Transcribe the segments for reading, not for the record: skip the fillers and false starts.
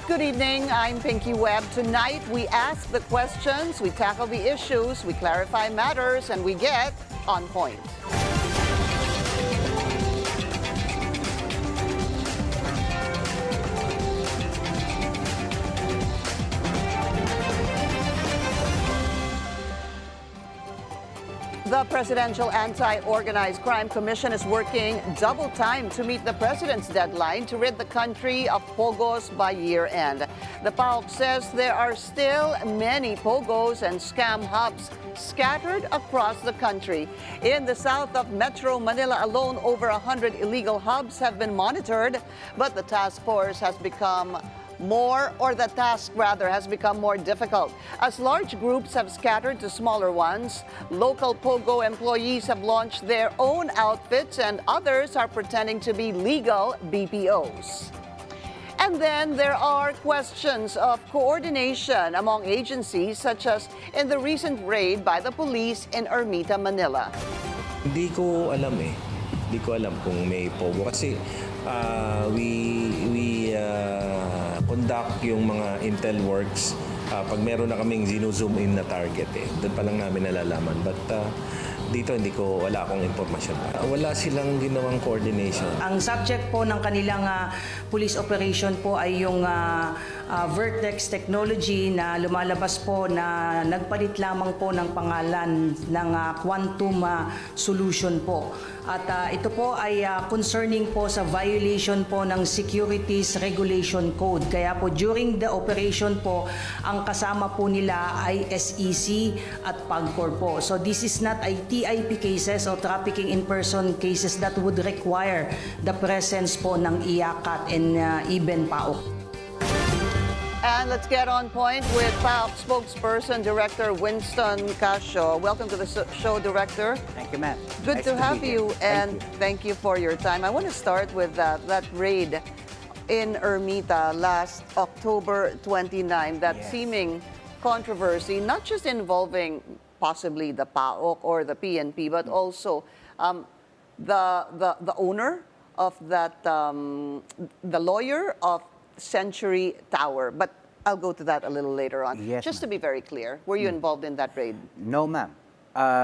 Good evening, I'm Pinky Webb. Tonight, we ask the questions, we tackle the issues, we clarify matters, and we get on point. The Presidential Anti-Organized Crime Commission is working double time to meet the President's deadline to rid the country of POGOs by year-end. The PAOCC says there are still many POGOs and scam hubs scattered across the country. In the south of Metro Manila alone, over 100 illegal hubs have been monitored, but the task force has become the task has become more difficult. As large groups have scattered to smaller ones, local POGO employees have launched their own outfits and others are pretending to be legal BPOs. And then there are questions of coordination among agencies, such as in the recent raid by the police in Ermita, Manila. Hindi ko alam eh. Hindi ko alam kung may POGO kasi we conduct yung mga intel works pag meron na kaming zoom in na target eh. Doon pa lang namin nalalaman. But dito wala akong impormasyon. Wala silang ginawang coordination. Ang subject po ng kanilang police operation po ay yung Vertex technology na lumalabas po na nagpalit lamang po ng pangalan ng quantum solution po. At ito po ay concerning po sa violation po ng Securities Regulation Code. Kaya po during the operation po, ang kasama po nila ay SEC at PAGCOR po. So this is not a TIP cases o trafficking in person cases that would require the presence po ng IACAT and even PAOCC. And let's get on point with PAOCC spokesperson, Director Winston Casio. Welcome to the show, Director. Thank you, ma'am. Good nice to have you, and thank you for your time. I want to start with that raid in Ermita last October 29, that seeming controversy, not just involving possibly the PAOCC or the PNP, but also the owner of that, the lawyer of Century Tower, but I'll go to that a little later on. Yes, just to be very clear, were you involved in that raid? No, ma'am.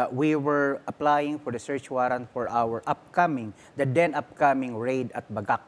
We were applying for the search warrant for our the then upcoming raid at Bagak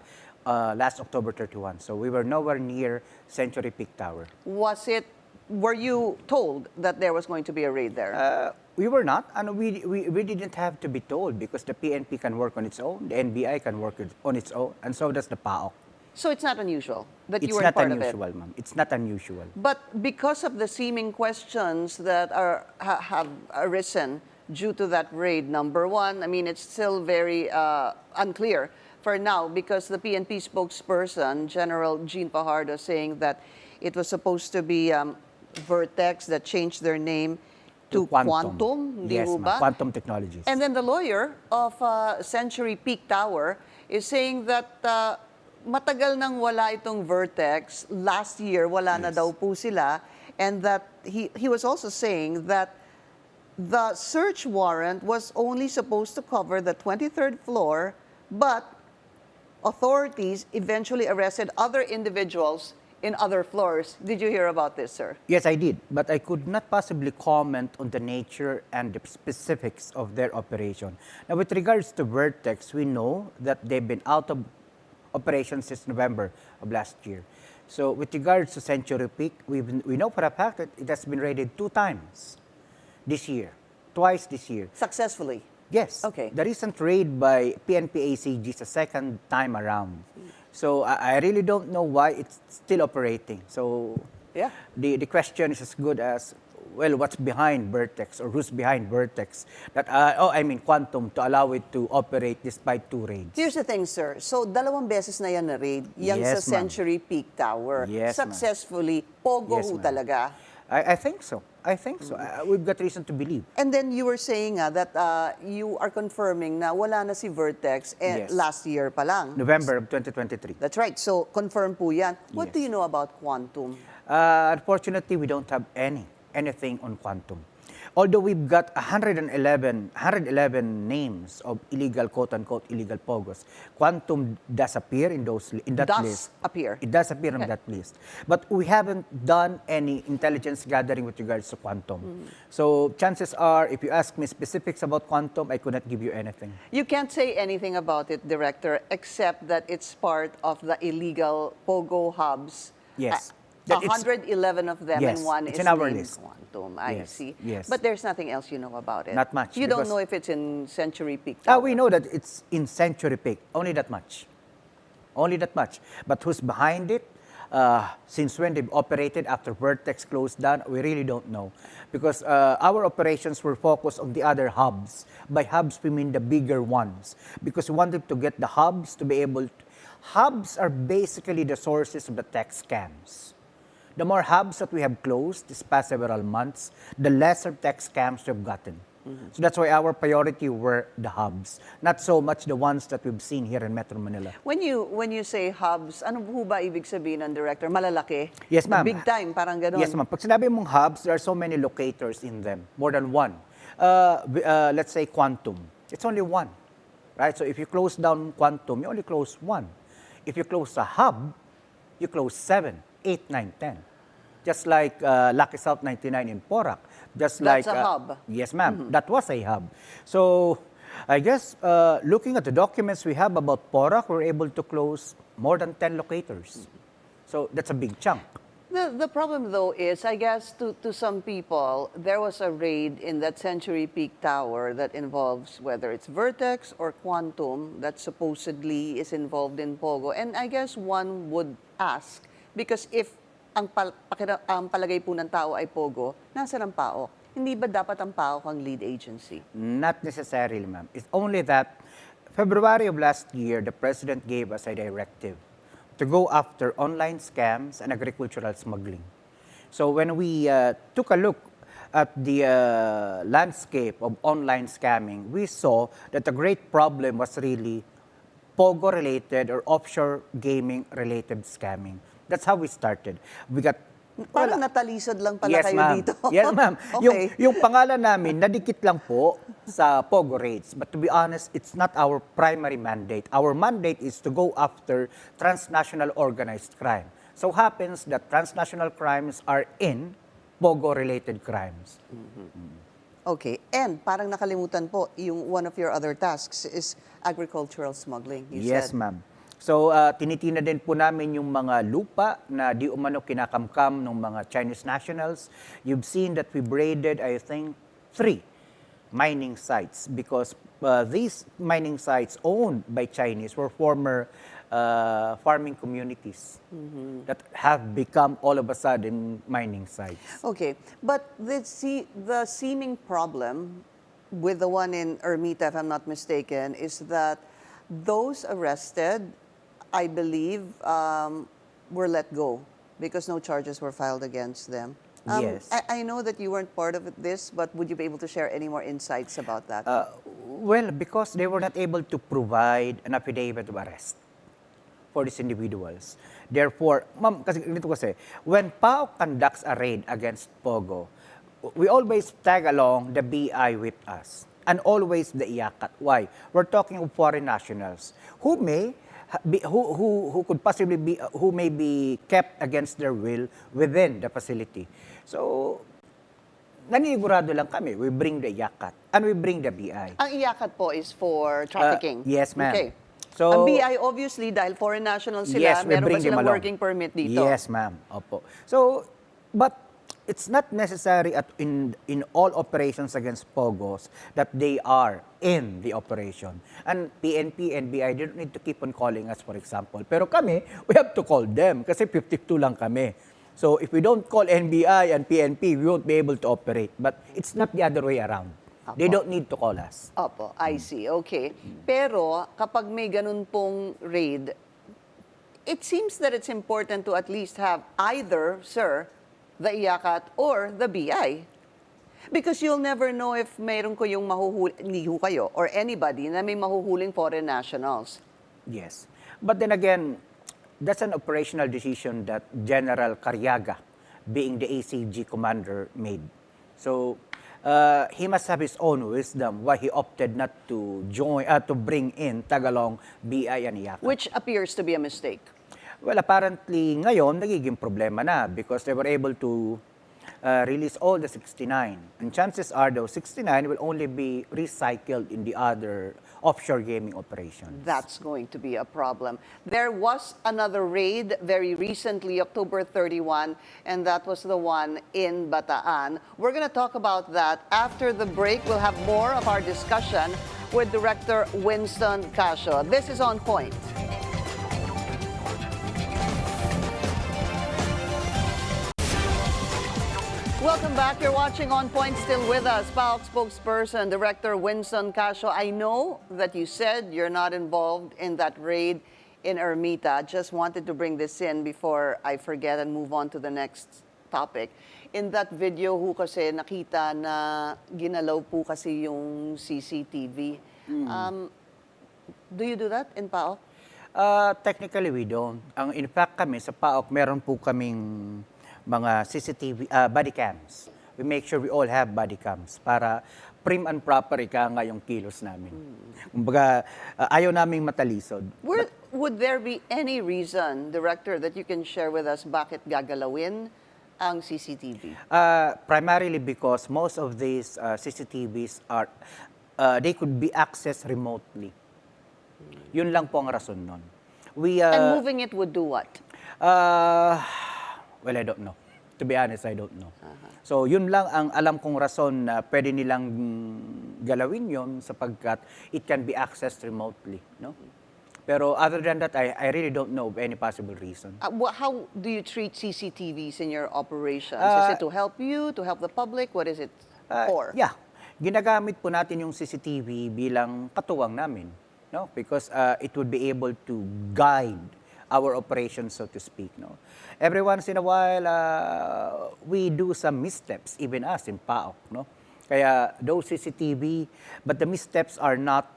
last October 31. So we were nowhere near Century Peak Tower. Were you told that there was going to be a raid there? We were not, and we didn't have to be told because the PNP can work on its own, the NBI can work on its own, and so does the PAOCC. So it's not unusual that you were part of it? It's not unusual, ma'am. It's not unusual. But because of the seeming questions that have arisen due to that raid, number one, I mean, it's still very unclear for now because the PNP spokesperson, General Jean Fajardo, saying that it was supposed to be Vertex that changed their name to Quantum. Yes, ma'am. Quantum Technologies. And then the lawyer of Century Peak Tower is saying that matagal nang wala itong Vertex. Last year, wala na daw po sila. And that he was also saying that the search warrant was only supposed to cover the 23rd floor, but authorities eventually arrested other individuals in other floors. Did you hear about this, sir? Yes, I did. But I could not possibly comment on the nature and the specifics of their operation. Now, with regards to Vertex, we know that they've been out of operation since November of last year. So with regards to Century Peak, we know for a fact that it has been raided 2 times this year, twice this year. Successfully? Yes. Okay. The recent raid by PNP-ACG is the 2nd time around. So I really don't know why it's still operating. So the question is as good as, well, what's behind Vertex or who's behind Vertex? Quantum, to allow it to operate despite 2 raids. Here's the thing, sir. So, 2 beses na yan na raid, yan sa Century Peak Tower. Yes, successfully, POGO talaga. I think so. We've got reason to believe. And then you were saying that you are confirming na wala na si Vertex last year pa lang. November of 2023. That's right. So, confirm po yan. What do you know about Quantum? Unfortunately, we don't have anything on Quantum. Although we've got 111 names of illegal, quote-unquote, illegal POGOs, quantum does appear in that list. Appear. It does appear on that list. But we haven't done any intelligence gathering with regards to quantum. So chances are, if you ask me specifics about quantum, I could not give you anything. You can't say anything about it, Director, except that it's part of the illegal POGO hubs. Yes. 111 of them, yes, and one it's is in our named list. Quantum. I Yes, see. yes. But there's nothing else you know about it. Not much, You don't because- know if it's in Century Peak Tower. We know that it's in Century Peak. Only that much. Only that much. But who's behind it? Since when they've operated after Vertex closed down, we really don't know. Because our operations were focused on the other hubs. By hubs, we mean the bigger ones. Because we wanted to get the hubs to be able to... Hubs are basically the sources of the tech scams. The more hubs that we have closed this past several months, the lesser tech scams we've gotten. So that's why our priority were the hubs, not so much the ones that we've seen here in Metro Manila. When you say hubs, ano ho ba ibig sabihin ng Director? Malalaki? Yes, ma'am. Big time, parang gano'n? Yes, ma'am. Pag sinabi mong hubs, there are so many locators in them, more than one. Let's say quantum. It's only one, right? So if you close down quantum, you only close one. If you close a hub, you close 7, 8, 9, 10. Just like Lucky South 99 in Porac. Just That's like, a hub. Yes, ma'am. That was a hub. So I guess looking at the documents we have about Porac, we're able to close more than 10 locators. So that's a big chunk. The problem, though, is, I guess, to some people, there was a raid in that Century Peak Tower that involves whether it's Vertex or Quantum that supposedly is involved in POGO. And I guess one would ask, because if ang palagay po ng tao ay POGO, nasa ng PAOCC? Hindi ba dapat ang PAOCC ang lead agency? Not necessarily, ma'am. It's only that February of last year, the President gave us a directive to go after online scams and agricultural smuggling. So when we took a look at the landscape of online scamming, we saw that the great problem was really POGO-related or offshore gaming-related scamming. That's how we started. We got Parang natalisod lang pala yes, kayo ma'am. dito. Yes, ma'am. Okay. Yung pangalan namin, nadikit lang po sa POGO raids. But to be honest, it's not our primary mandate. Our mandate is to go after transnational organized crime. So happens that transnational crimes are in POGO-related crimes. Okay. And parang nakalimutan po, yung one of your other tasks is agricultural smuggling, you Yes, said. ma'am. So, tinitina din po namin yung mga lupa na di umano kinakamkam ng mga Chinese nationals. You've seen that we raided, I think, 3 mining sites because these mining sites owned by Chinese were former farming communities that have become all of a sudden mining sites. Okay. But the seeming problem with the one in Ermita, if I'm not mistaken, is that those arrested, I believe, were let go because no charges were filed against them. Yes. I know that you weren't part of this, but would you be able to share any more insights about that? Well, because they were not able to provide an affidavit of arrest for these individuals. Therefore, ma'am, kasi, when PAOCC conducts a raid against POGO, we always tag along the BI with us and always the IACAT. Why? We're talking of foreign nationals who may who could possibly be who may be kept against their will within the facility. So nanigurado lang kami. We bring the IACAT and we bring the BI. Ang IACAT po is for trafficking. Yes, ma'am. Okay. So, ang BI obviously dahil foreign national sila, yes, we meron ba bring them silang along. working permit dito? Yes, ma'am. Opo. So, but it's not necessary in all operations against POGOs that they are in the operation. And PNP and BI, they don't need to keep on calling us, for example. Pero kami, we have to call them kasi 52 lang kami. So if we don't call NBI and PNP, we won't be able to operate. But it's not the other way around. They don't need to call us. Opo, I see. Okay. Pero kapag may ganun pong raid, it seems that it's important to at least have either, sir, the IACAT or the BI. Because you'll never know if mayroon ko yung hindi ho kayo or anybody na may mahuhuling foreign nationals. Yes. But then again, that's an operational decision that General Carriaga, being the ACG commander, made. So he must have his own wisdom why he opted not to join, to bring in Tagalong, BI, and IACA. Which appears to be a mistake. Well, apparently ngayon nagiging problema na because they were able to release all the 69. And chances are those 69 will only be recycled in the other offshore gaming operations. That's going to be a problem. There was another raid very recently, October 31, and that was the one in Bataan. We're going to talk about that after the break. We'll have more of our discussion with Director Winston Casio. This is On Point. Welcome back. You're watching On Point, still with us. PAOCC spokesperson, Director Winston Caso. I know that you said you're not involved in that raid in Ermita. Just wanted to bring this in before I forget and move on to the next topic. In that video ho kasi nakita na ginalaw po kasi yung CCTV. Do you do that in PAOCC? Technically, we don't. In fact, kami sa PAOCC, meron po kaming mga CCTV, body cams. We make sure we all have body cams para prim and proper ika nga yung kilos namin. Kumbaga, ayaw naming matalisod. Would there be any reason, Director, that you can share with us bakit gagalawin ang CCTV? Primarily because most of these CCTVs are, they could be accessed remotely. Yun lang po ang rason nun. And moving it would do what? Well, I don't know. To be honest, I don't know. So, yun lang ang alam kong rason na pwede nilang galawin yun sapagkat it can be accessed remotely. No? Pero other than that, I really don't know of any possible reason. How do you treat CCTVs in your operations? Is it to help you, to help the public? What is it for? Yeah. Ginagamit po natin yung CCTV bilang katuwang namin. No? Because it would be able to guide our operations, so to speak. No? Every once in a while, we do some missteps, even us in PAOCC. No? Kaya those CCTV, but the missteps are not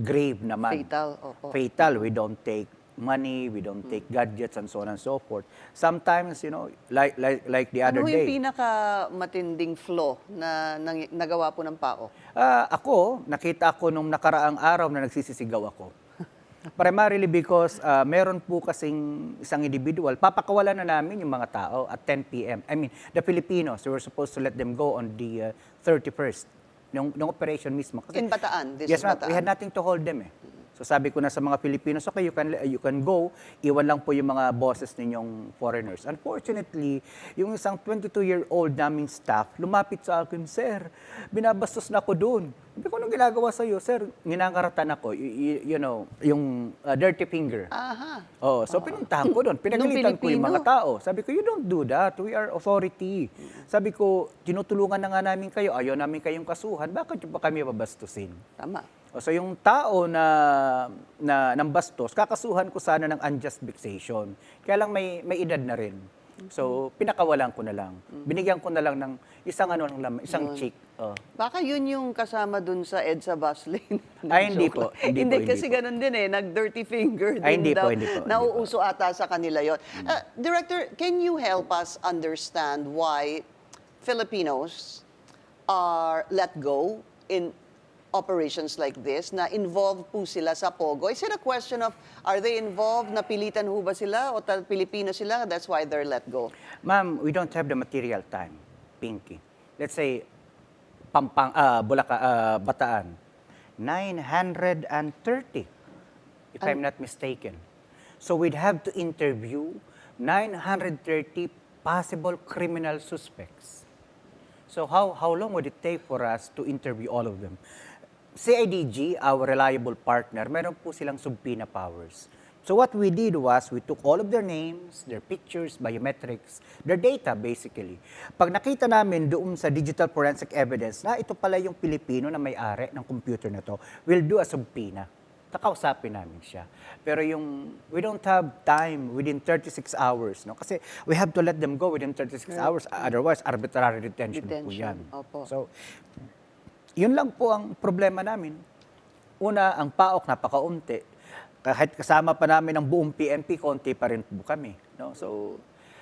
grave naman. Fatal. Opo. Fatal. We don't take money, we don't take gadgets, and so on and so forth. Sometimes, you know, like the other day. Ano yung pinakamatinding flaw na nagawa po ng PAOCC? Ako, nakita ko nung nakaraang araw na nagsisisigaw ako. Primarily because meron po kasing isang individual, papakawalan na namin yung mga tao at 10 p.m. I mean, the Filipinos, we were supposed to let them go on the 31st, nung operation mismo. Kasi, in Bataan? Yes, ma'am. We had nothing to hold them eh. So sabi ko na sa mga Filipinos, okay, you can go, iwan lang po yung mga bosses ninyong foreigners. Unfortunately, yung isang 22-year-old naming staff, lumapit sa akin, Sir, binabastos na ako doon. Sabi ko, anong ginagawa sa'yo, Sir? Nginangaratan ako, you know, yung dirty finger. Aha. Oh, so pinuntahan ko doon, pinagalitan ko yung mga tao. Sabi ko, you don't do that, we are authority. Sabi ko, tinutulungan na nga namin kayo, ayaw namin kayong kasuhan, bakit yung pa kami babastusin? Tama. So yung tao na ng bastos, kakasuhan ko sana ng unjust vexation. Kaya lang may edad na rin. So pinakawalan ko na lang. Binigyan ko na lang ng isang check. Baka yun yung kasama dun sa EDSA bus lane. Ay, hindi po. Hindi kasi ganun din eh, nag-dirty finger din hindi daw. po. Nauuso ata sa kanila yun. Director, can you help us understand why Filipinos are let go in operations like this, na involved po sila sa POGO? Is it a question of, are they involved, napilitan ho ba sila, o Pilipino sila, that's why they're let go? Ma'am, we don't have the material time, Pinky. Let's say, Bataan, 930, if I'm not mistaken. So we'd have to interview 930 possible criminal suspects. So how long would it take for us to interview all of them? CIDG, our reliable partner, meron po silang subpoena powers. So what we did was, we took all of their names, their pictures, biometrics, their data basically. Pag nakita namin doon sa digital forensic evidence na ito pala yung Pilipino na may-ari ng computer na to, we'll do a subpoena. Kakausapin namin siya. Pero we don't have time within 36 hours. No? Kasi we have to let them go within 36 hours. Otherwise, arbitrary detention po yan. Opo. So, yun lang po ang problema namin. Una, ang PAOCC napakaunti. Kahit kasama pa namin ang buong PNP, konti pa rin po kami. No? So,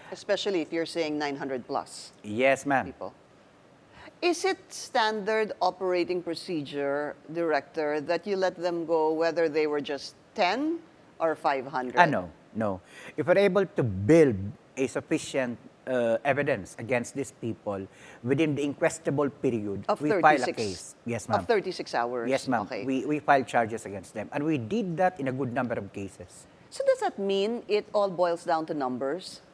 especially if you're saying 900 plus. Yes, ma'am. People. Is it standard operating procedure, Director, that you let them go whether they were just 10 or 500? No. If we're able to build a sufficient evidence against these people within the inquestable period, Of we 36, file a case. Yes, ma'am. Of 36 hours? Yes, ma'am. Okay. We file charges against them. And we did that in a good number of cases. So does that mean it all boils down to numbers?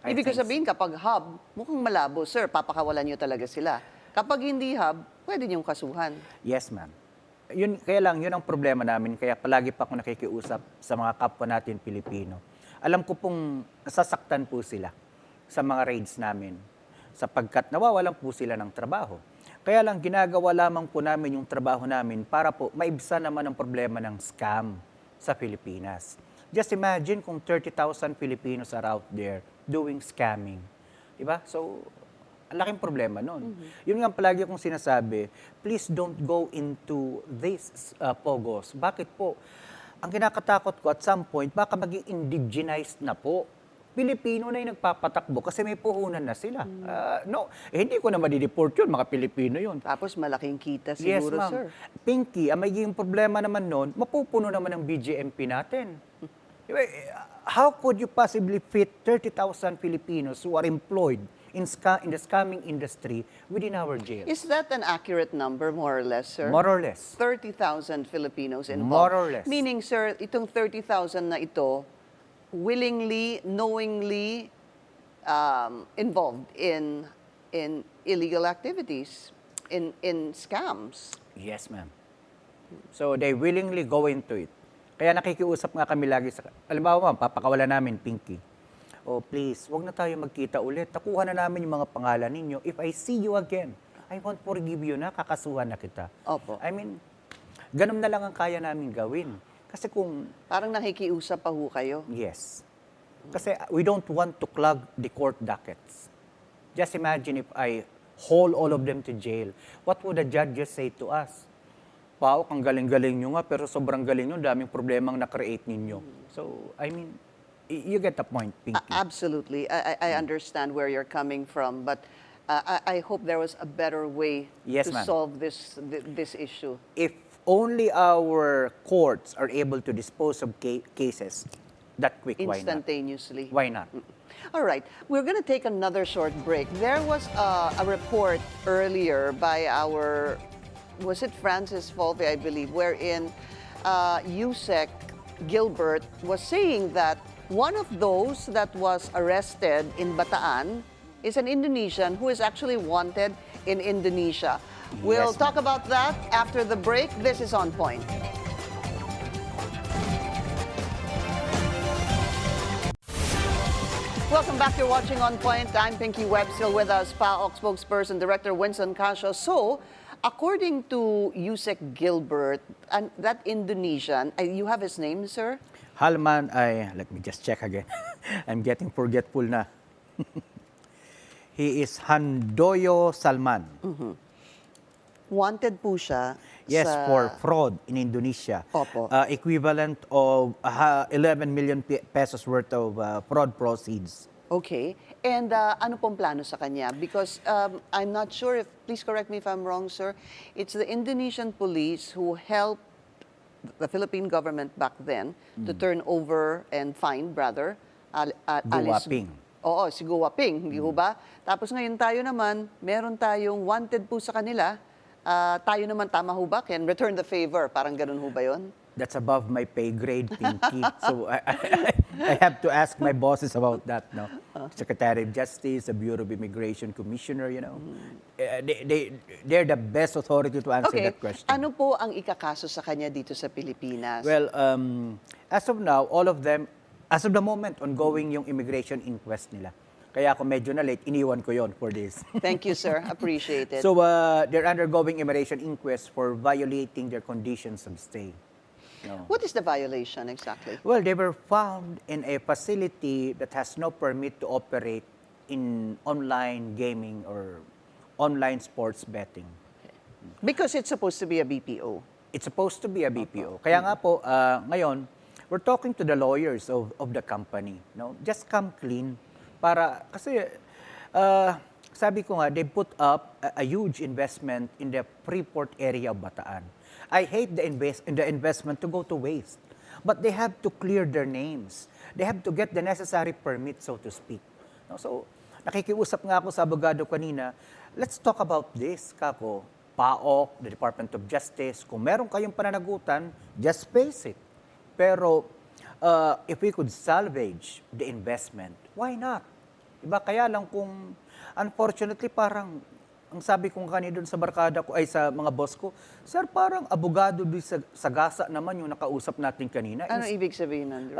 I Ibig ko think so. sabihin, kapag hub, mukhang malabo, sir, papakawalan nyo talaga sila. Kapag hindi hub, pwede nyong kasuhan. Yes, ma'am. Kaya ang problema namin, kaya palagi pa ako nakikiusap sa mga kapwa natin Pilipino. Alam ko pong nasasaktan po sila sa mga raids namin sapagkat nawawalan po sila ng trabaho. Kaya lang ginagawa lamang po namin yung trabaho namin para po maibsan naman ang problema ng scam sa Pilipinas. Just imagine kung 30,000 Filipinos are out there doing scamming. Diba? So, ang laking problema nun. Yun nga palagi akong sinasabi, please don't go into these POGOs. Bakit po? Ang kinakatakot ko at some point, baka maging indigenized na po. Pilipino na yung nagpapatakbo kasi may puhunan na sila. Hindi ko na madideport yun, mga Pilipino yun. Tapos malaking kita Yes, siguro, ma'am. sir. Pinky, ang magiging problema naman nun, mapupuno naman ng BGMP natin. How could you possibly fit 30,000 Filipinos who are employed in the scamming industry within our jails? Is that an accurate number, more or less, sir? More or less. 30,000 Filipinos involved. More or less. Meaning, sir, itong 30,000 na ito, willingly, knowingly involved in illegal activities, in scams. Yes, ma'am. So they willingly go into it. Kaya nakikiusap nga kami lagi sa, alimbawa ma'am, papakawalan namin Pinky. Oh, please, wag na tayo magkita ulit. Nakuha na namin yung mga pangalan ninyo. If I see you again, I won't forgive you na, kakasuhan na kita. Opo. I mean, ganun na lang ang kaya namin gawin. Kasi kung... Parang nakikiusap pa ho kayo. Yes. Kasi we don't want to clog the court dockets. Just imagine if I haul all of them to jail. What would the judges say to us? PAOCC, ang galing-galing nyo nga, pero sobrang galing nyo, daming problemang na-create ninyo. So, I mean, you get the point, Pinky. Absolutely. I understand where you're coming from, but I hope there was a better way Yes, to ma'am. solve this issue. If only our courts are able to dispose of cases that quick, why not? Instantaneously. Why not? All right. We're going to take another short break. There was a report earlier by our, was it Francis Volpe, I believe, wherein USEC Gilbert was saying that one of those that was arrested in Bataan is an Indonesian who is actually wanted in Indonesia. We'll Yes, talk about that after the break. This is On Point. Welcome back. You're watching On Point. I'm Pinky Webb. Still with us, PAOCC spokesperson, Director Winston Casio. So, according to USEC Gilbert, and that Indonesian, you have his name, sir? Halman, let me just check again. I'm getting forgetful na. He is Handoyo Salman. Wanted po siya Yes, sa... for fraud in Indonesia. Opo. Equivalent of 11 million pesos worth of fraud proceeds. Okay. And ano pong plano sa kanya? Because I'm not sure if, please correct me if I'm wrong, sir, it's the Indonesian police who helped the Philippine government back then to turn over and find, brother, Guwaping. Oo, si Guwaping, hindi ho ba? Tapos ngayon tayo naman, meron tayong wanted po sa kanila. Tayo naman, tama ho ba? Can return the favor. Parang ganun ho ba yun? That's above my pay grade, Pinky. So I have to ask my bosses about that, no? Secretary of Justice, the Bureau of Immigration Commissioner, you know. They're the best authority to answer that question. Ano po ang ikakaso sa kanya dito sa Pilipinas? Well, as of now, all of them, as of the moment, ongoing yung immigration inquest nila. Kaya ako medyo na late, iniwan ko yon for this. Thank you, sir. Appreciate it. So, they're undergoing immigration inquest for violating their conditions of stay. No. What is the violation exactly? Well, they were found in a facility that has no permit to operate in online gaming or online sports betting. Because it's supposed to be a BPO. It's supposed to be a BPO. Kaya nga po, ngayon, we're talking to the lawyers of the company. No? Just come clean. Para, kasi sabi ko nga, they put up a huge investment in the Freeport area of Bataan. I hate the investment to go to waste. But they have to clear their names. They have to get the necessary permit, so to speak. No? So, nakikiusap nga ako sa abogado kanina, let's talk about this, kako. PAOCC, the Department of Justice, kung meron kayong pananagutan, just face it. Pero, if we could salvage the investment, why not? Diba? Kaya lang kung, unfortunately, parang, ang sabi kong kanina doon sa barkada ko, ay sa mga boss ko, sir, parang abogado doon sa gasa naman yung nakausap natin kanina. Ano ibig sabihin nun?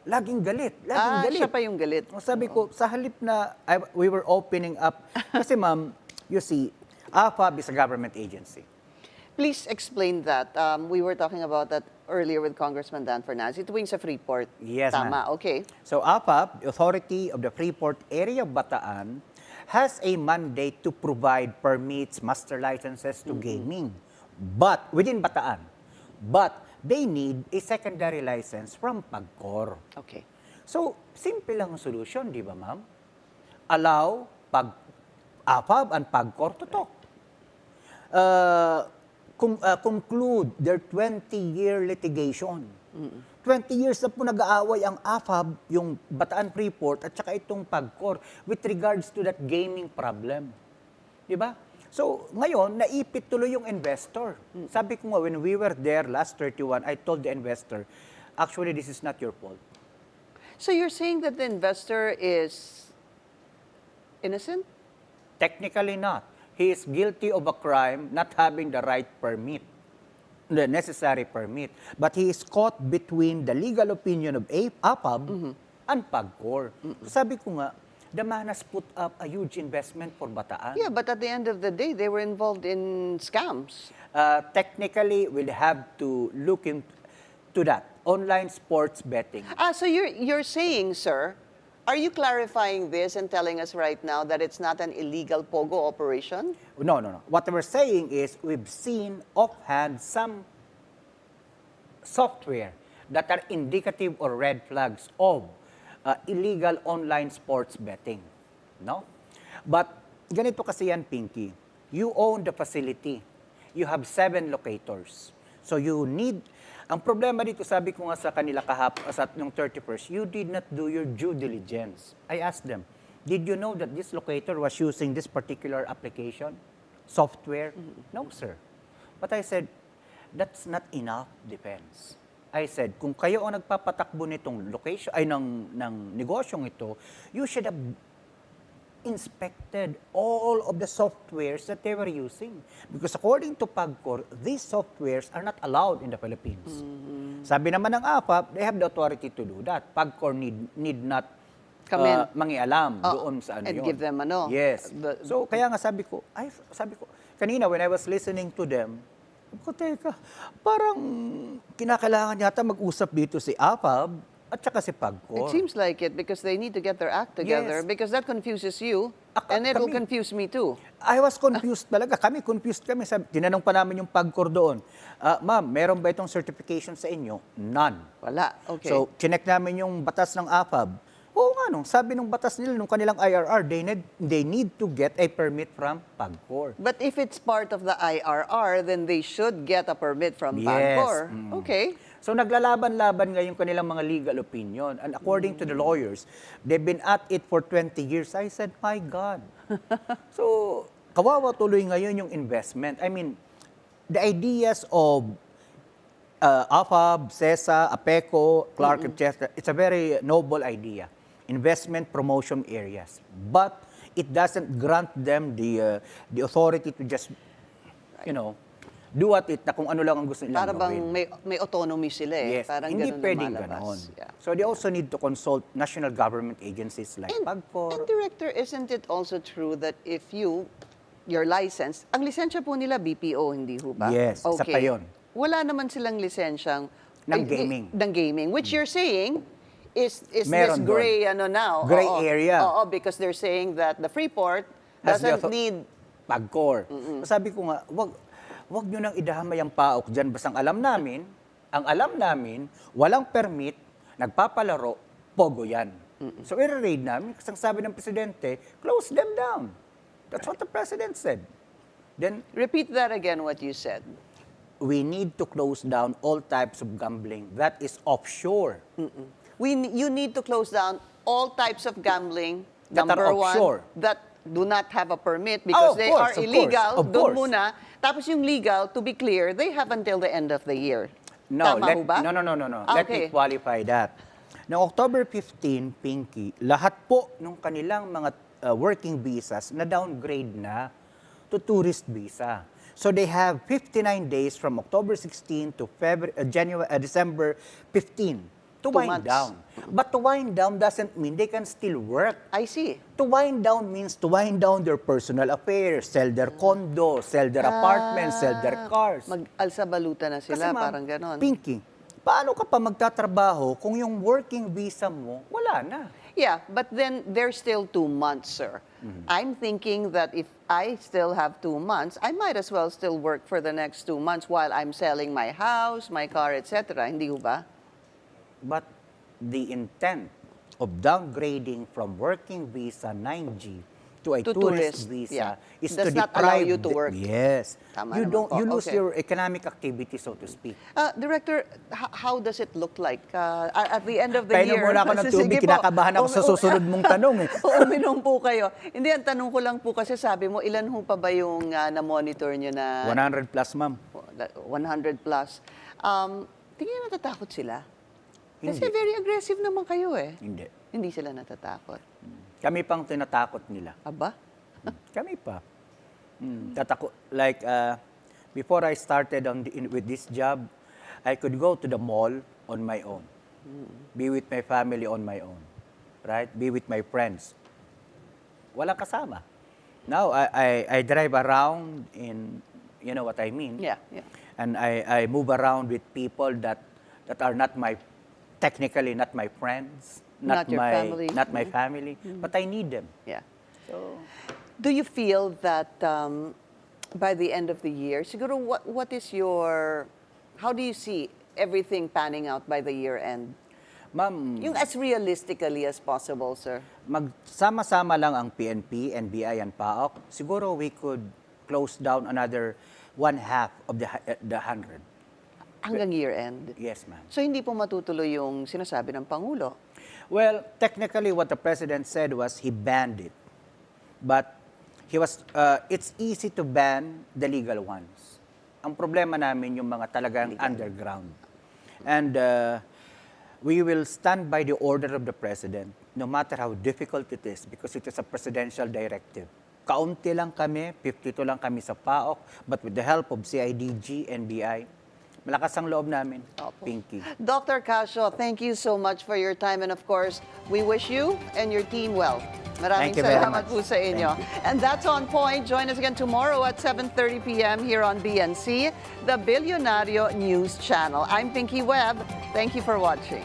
Laging galit. Laging galit. Siya pa yung galit. Sabi ko, sa halip na we were opening up, kasi ma'am, you see, AFAB is a government agency. Please explain that. We were talking about that earlier with Congressman Dan Fernandez. Ito yung sa Freeport. Yes, Tama, ma'am. okay. So AFAB, the authority of the Freeport area of Bataan, has a mandate to provide permits, master licenses to gaming. But, within Bataan. But, they need a secondary license from PAGCOR. Okay. So, simple lang ang solution, di ba ma'am? Allow AFAB and PAGCOR to talk. Conclude their 20-year litigation. 20 years na po nag-aaway ang AFAB, yung Bataan Freeport, at saka itong PAGCOR with regards to that gaming problem. Di ba? So, ngayon, naipit tuloy yung investor. Sabi ko nga, when we were there last 31, I told the investor, actually, this is not your fault. So you're saying that the investor is innocent? Technically not. He is guilty of a crime not having the right permit, the necessary permit. But he is caught between the legal opinion of AFAB and PAGCOR. Sabi ko nga, the man has put up a huge investment for Bataan. Yeah, but at the end of the day, they were involved in scams. Technically, we'll have to look into that. Online sports betting. So you're saying, sir, are you clarifying this and telling us right now that it's not an illegal POGO operation? No. What we're saying is we've seen offhand some software that are indicative or red flags of illegal online sports betting. No? But ganito kasi yan, Pinky. You own the facility. You have 7 locators. So you need... Ang problema dito, sabi ko nga sa kanila sa yung 31st, you did not do your due diligence. I asked them, did you know that this locator was using this particular application, software? No, sir. But I said, that's not enough defense. I said, kung kayo ang nagpapatakbo nitong location, ay ng negosyong ito, you should have inspected all of the softwares that they were using. Because according to PAGCOR, these softwares are not allowed in the Philippines. Sabi naman ng AFAB, they have the authority to do that. PAGCOR need not mangialam doon sa ano and yun. give them ano. Yes. So kaya nga sabi ko, kanina when I was listening to them, teka, parang kinakailangan yata mag-usap dito si AFAB at saka si PAGCOR. It seems like it because they need to get their act together because that confuses you and it will confuse me too. I was confused talaga. Confused kami. Tinanong pa namin yung PAGCOR doon. Ma'am, meron ba itong certification sa inyo? None. Wala. Okay. So, chinek namin yung batas ng AFAB. Oo nga, sabi nung batas nila, nung kanilang IRR, they need to get a permit from PAGCOR. But if it's part of the IRR, then they should get a permit from PAGCOR. Okay. So naglalaban-laban ngayon kanilang mga legal opinion. And according to the lawyers, they've been at it for 20 years. I said, my God. So, kawawa tuloy ngayon yung investment. I mean, the ideas of AFAB, CESA, APECO, Clark, etc., it's a very noble idea. Investment promotion areas. But it doesn't grant them the authority to just, do at it na kung ano lang ang gusto nilang Para bang gawin. may autonomy sila eh. Yes, Parang hindi ganun pwedeng lumalabas. ganon. Yeah. So they also need to consult national government agencies like PAGCOR. And Director, isn't it also true that if your license, ang lisensya po nila BPO, hindi ho ba? Yes, isa pa yun. Wala naman silang lisensyang ng gaming. Which you're saying is Meron this gray now? Gray area. Oo, because they're saying that the Freeport doesn't need PAGCOR. Sabi ko nga, wag nyo nang idamay ang PAOCC dyan. Basta ang alam namin, walang permit, nagpapalaro, POGO yan. So i-raid namin, kasi ang sabi ng Presidente, close them down. That's what the president said. Then Repeat that again, what you said. we need to close down all types of gambling that is offshore. You need to close down all types of gambling, That are number one, offshore. that do not have a permit because Of they course, are of illegal. course, of Doon course. muna. Tapos yung legal, to be clear, they have until the end of the year. No, Tama ho ba? no. Ah, Let okay. me qualify that. Noong October 15, Pinky, lahat po ng kanilang mga working visas na downgrade na to tourist visa. So they have 59 days from October 16 to December 15 to 2 wind months. down. But to wind down doesn't mean they can still work. I see. To wind down means to wind down their personal affairs, sell their condo, sell their apartments, sell their cars. Mag-alsabaluta na sila, Kasi, ma'am, parang ganon. Pinky, paano ka pa magtatrabaho kung yung working visa mo, wala na? Yeah, but then there's still 2 months, sir. I'm thinking that if I still have 2 months, I might as well still work for the next 2 months while I'm selling my house, my car, etc. Hindi ho ba? But the intent of downgrading from working visa 9G to a To tourist tourist, visa yeah. is Does to not allow deprive you to work. Yes. Tama You naman don't po. you lose Okay. your economic activity, so to speak. Director, how does it look like at the end of the Painom year? muna ako ng Sige tubig, po. kinakabahan ako sa susunod mong tanong eh. Uminom po kayo. Hindi, ang tanong ko lang po kasi sabi mo, ilan ho pa ba yung na-monitor nyo na 100 plus, ma'am. 100 plus? Tingin nyo natatakot sila? Kasi Hindi. very aggressive naman kayo eh. Hindi. Hindi sila natatakot. Kami pang tinatakot nila. Aba? Kami pa. Like, before I started with this job, I could go to the mall on my own. Be with my family on my own. Right? Be with my friends. Walang kasama. Now, I drive around in, you know what I mean? Yeah, yeah. And I move around with people that are technically not my friends, Not your family. not my family, but I need them. Yeah. So, Do you feel that by the end of the year, siguro what is your, how do you see everything panning out by the year end? ma'am, Yung as realistically as possible, sir. magsama-sama lang ang PNP, NBI, and PAOCC, siguro we could close down another 1/2 of the 100. Hanggang year end. Yes, ma'am. So hindi po matutuloy yung sinasabi ng Pangulo. Well, technically, what the president said was he banned it. But it's easy to ban the legal ones. Ang problema namin yung mga talagang underground. And we will stand by the order of the president, no matter how difficult it is, because it is a presidential directive. Kaunti lang kami, 52 lang kami sa PAOCC, but with the help of CIDG, NBI, malakas ang loob namin, Opo. Pinky. Dr. Casio, thank you so much for your time. And of course, we wish you and your team well. Maraming Thank you very salamat much. po sa inyo. And that's On Point. Join us again tomorrow at 7:30 p.m. here on BNC, the Bilyonaryo News Channel. I'm Pinky Webb. Thank you for watching.